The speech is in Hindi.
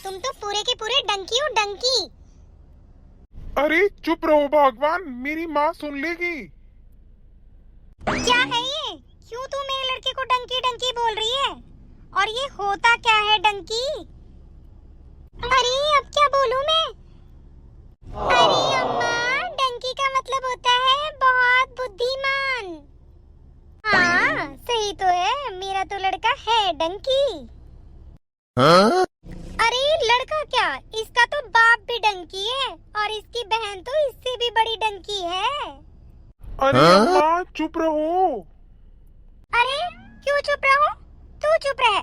तुम तो पूरे के पूरे डंकी हो, डंकी। अरे चुप रहो भगवान, मेरी माँ सुन लेगी। क्या है ये? क्यों तू मेरे लड़के को डंकी डंकी बोल रही है? और ये होता क्या है डंकी? अरे अब क्या बोलूं मैं? अरे अम्मा, डंकी का मतलब होता है बहुत बुद्धिमान। हाँ सही तो है, मेरा तो लड़का है डंकी। अरे लड़का क्या, इसका तो बाप भी डंकी है और इसकी बहन तो इससे भी बड़ी डंकी है। अरे अम्मा चुप रहो। अरे क्यों चुप रहो? तू चुप रह।